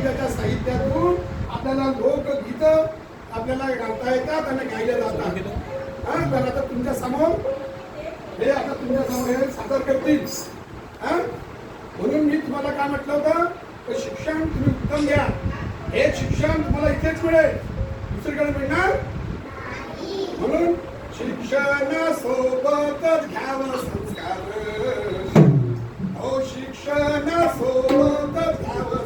संगीताच्या साहित्यातून आपल्याला लोकगीत आपल्याला गाता येतात आणि गायले जातात. तर आता तुमच्या समोर हे सादर करतील. म्हणून मी तुम्हाला काय म्हटलं होतं, शिक्षण तुम्ही उत्तम घ्या. हे शिक्षण तुम्हाला इथेच मिळेल, दुसरीकडे मिळणार. म्हणून शिक्षणासोबतच घ्यावं संस्कार, शिक्षणासोबतच घ्यावं